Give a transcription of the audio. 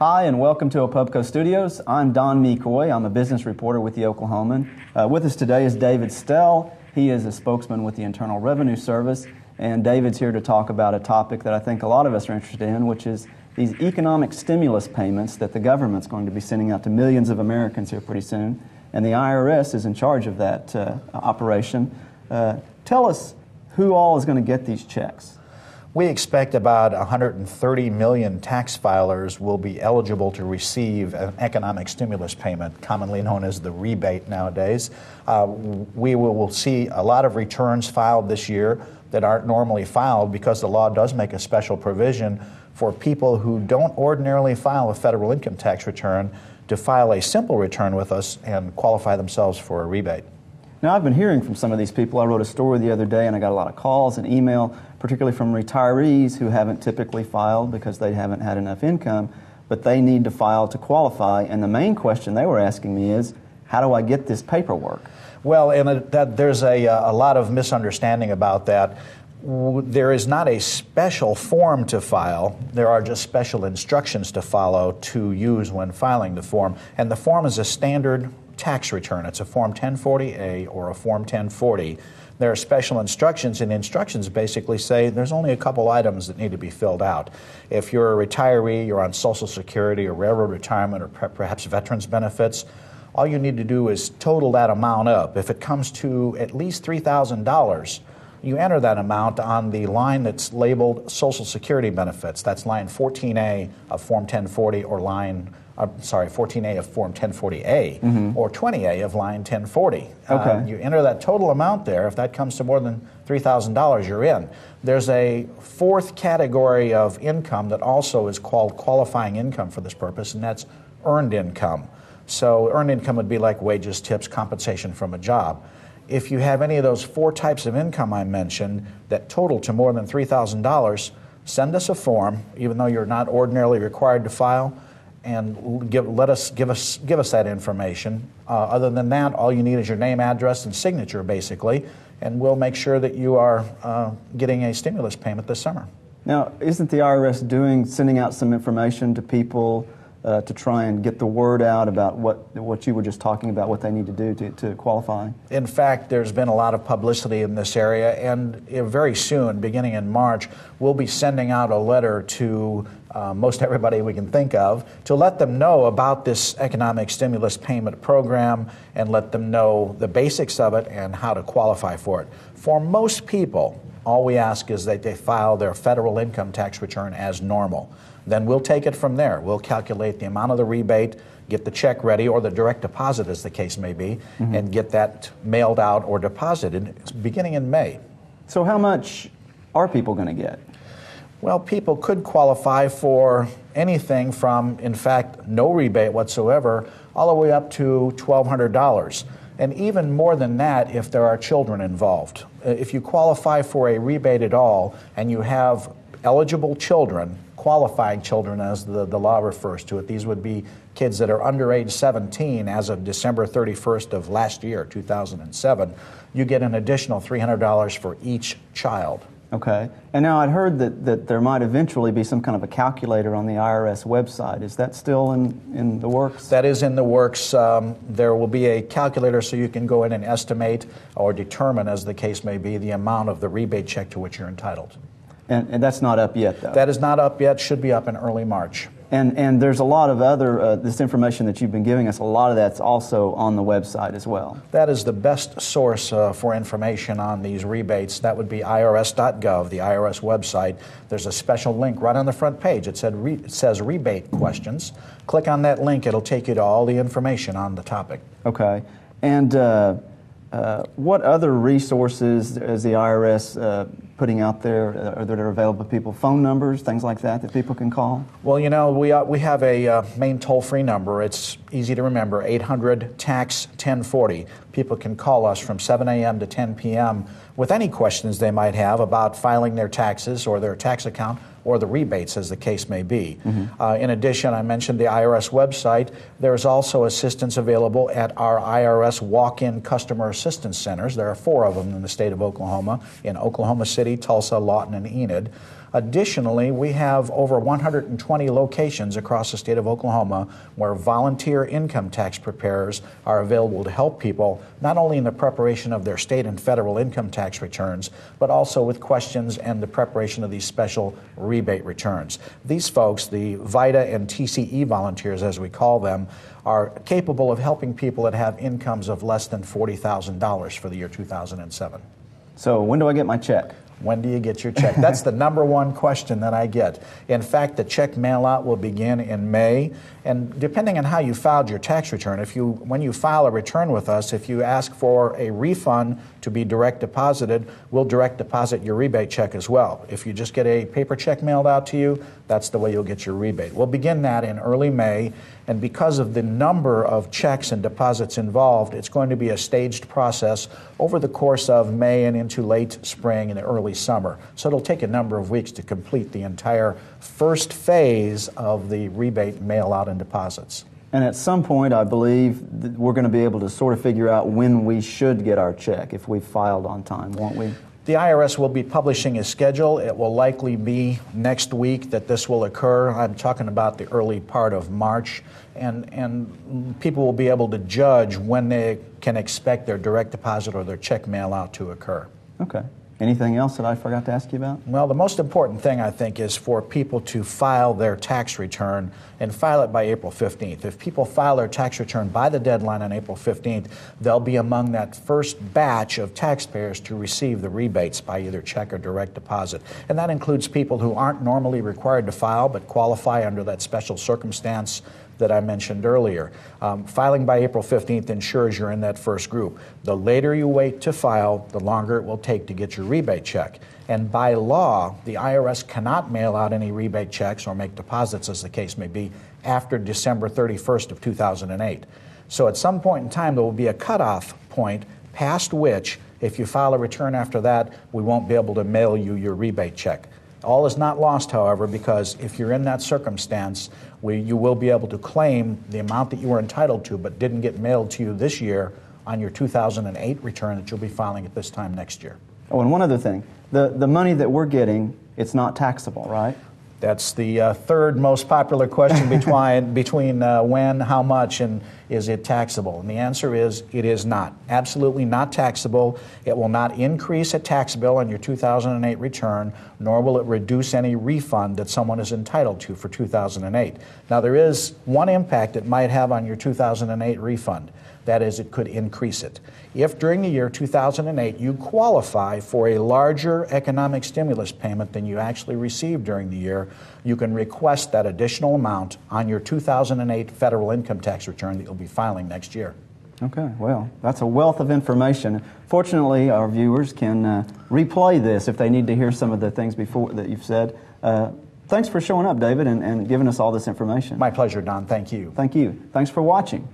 Hi, and welcome to Opubco Studios. I'm Don Mecoy. I'm a business reporter with the Oklahoman. With us today is David Stell. He is a spokesman with the Internal Revenue Service, and David's here to talk about a topic that I think a lot of us are interested in, which is these economic stimulus payments that the government's going to be sending out to millions of Americans here pretty soon, and the IRS is in charge of that operation. Tell us who all is going to get these checks. We expect about 130 million tax filers will be eligible to receive an economic stimulus payment, commonly known as the rebate nowadays. We will see a lot of returns filed this year that aren't normally filed because the law does make a special provision for people who don't ordinarily file a federal income tax return to file a simple return with us and qualify themselves for a rebate. Now, I've been hearing from some of these people. I wrote a story the other day and I got a lot of calls and email, particularly from retirees who haven't typically filed because they haven't had enough income, but they need to file to qualify. And the main question they were asking me is, how do I get this paperwork? Well, and there's a lot of misunderstanding about that. There is not a special form to file. There are just special instructions to follow to use when filing the form. And the form is a standard tax return. It's a Form 1040A or a Form 1040. There are special instructions, and instructions basically say there's only a couple items that need to be filled out. If you're a retiree, you're on Social Security or railroad retirement or perhaps veterans benefits, all you need to do is total that amount up. If it comes to at least $3,000, you enter that amount on the line that's labeled Social Security benefits. That's line 14A of Form 1040 or 14A of Form 1040A or 20A of line 1040. Okay. You enter that total amount there. If that comes to more than $3,000, you're in. There's a fourth category of income that also is called qualifying income for this purpose, and that's earned income. So earned income would be like wages, tips, compensation from a job. If you have any of those four types of income I mentioned that total to more than $3,000, send us a form, even though you're not ordinarily required to file, and give us that information. Other than that, all you need is your name, address, and signature, basically, and we'll make sure that you are getting a stimulus payment this summer. Now, isn't the IRS sending out some information to people to try and get the word out about what you were just talking about, what they need to do to qualify? In fact, there's been a lot of publicity in this area, and very soon, beginning in March, we'll be sending out a letter to most everybody we can think of to let them know about this economic stimulus payment program and let them know the basics of it and how to qualify for it. For most people, all we ask is that they file their federal income tax return as normal. Then we'll take it from there. We'll calculate the amount of the rebate, get the check ready, or the direct deposit as the case may be, and get that mailed out or deposited beginning in May. So how much are people going to get? Well, people could qualify for anything from, in fact, no rebate whatsoever, all the way up to $1,200. And even more than that if there are children involved. If you qualify for a rebate at all and you have eligible children, qualifying children as the law refers to it, these would be kids that are under age 17 as of December 31st of last year, 2007, you get an additional $300 for each child. Okay. And now I'd heard that there might eventually be some kind of a calculator on the IRS website. Is that still in the works? That is in the works. There will be a calculator so you can go in and estimate or determine, as the case may be, the amount of the rebate check to which you're entitled. And that's not up yet, though? That is not up yet. Should be up in early March. And there's a lot of other, this information that you've been giving us, a lot of that's also on the website as well. That is the best source for information on these rebates. That would be irs.gov, the IRS website. There's a special link right on the front page. It says rebate questions. Click on that link. It'll take you to all the information on the topic. Okay. And what other resources is the IRS putting out there that are available to people? Phone numbers, things like that people can call? Well, you know, we have a main toll-free number. It's easy to remember, 800-TAX-1040. People can call us from 7 a.m. to 10 p.m. with any questions they might have about filing their taxes or their tax account or the rebates, as the case may be. In addition, I mentioned the IRS website. There's also assistance available at our IRS walk-in customer assistance centers. There are 4 of them in the state of Oklahoma, in Oklahoma City, Tulsa, Lawton, and Enid. Additionally, we have over 120 locations across the state of Oklahoma where volunteer income tax preparers are available to help people, not only in the preparation of their state and federal income tax returns, but also with questions and the preparation of these special rebate returns. These folks, the VITA and TCE volunteers, as we call them, are capable of helping people that have incomes of less than $40,000 for the year 2007. So when do I get my check? When do you get your check? That's the number one question that I get. In fact, the check mail-out will begin in May, and depending on how you filed your tax return, when you file a return with us, if you ask for a refund to be direct deposited, we'll direct deposit your rebate check as well. If you just get a paper check mailed out to you, that's the way you'll get your rebate. We'll begin that in early May, and because of the number of checks and deposits involved, it's going to be a staged process over the course of May and into late spring and early summer. So it'll take a number of weeks to complete the entire first phase of the rebate mail-out and deposits. And at some point, I believe we're going to be able to sort of figure out when we should get our check if we filed on time, won't we? The IRS will be publishing a schedule. It will likely be next week that this will occur. I'm talking about the early part of March. And people will be able to judge when they can expect their direct deposit or their check mail out to occur. Okay. Anything else that I forgot to ask you about? Well, the most important thing, I think, is for people to file their tax return and file it by April 15th. If people file their tax return by the deadline on April 15th, they'll be among that first batch of taxpayers to receive the rebates by either check or direct deposit. And that includes people who aren't normally required to file but qualify under that special circumstance that I mentioned earlier. Filing by April 15th ensures you're in that first group. The later you wait to file, the longer it will take to get your rebate check. And by law, the IRS cannot mail out any rebate checks or make deposits, as the case may be, after December 31st of 2008. So at some point in time, there will be a cutoff point past which, if you file a return after that, we won't be able to mail you your rebate check. All is not lost, however, because if you're in that circumstance, you will be able to claim the amount that you were entitled to but didn't get mailed to you this year on your 2008 return that you'll be filing at this time next year. Oh, and one other thing. The money that we're getting, it's not taxable, right? That's the third most popular question between when, how much, and is it taxable? And the answer is it is not. Absolutely not taxable. It will not increase a tax bill on your 2008 return, nor will it reduce any refund that someone is entitled to for 2008. Now, there is one impact it might have on your 2008 refund. That is, it could increase it. If during the year 2008 you qualify for a larger economic stimulus payment than you actually received during the year, you can request that additional amount on your 2008 federal income tax return that you'll be filing next year. Okay, well, that's a wealth of information. Fortunately, our viewers can replay this if they need to hear some of the things before that you've said. Thanks for showing up, David, and giving us all this information. My pleasure, Don. Thank you. Thank you. Thanks for watching.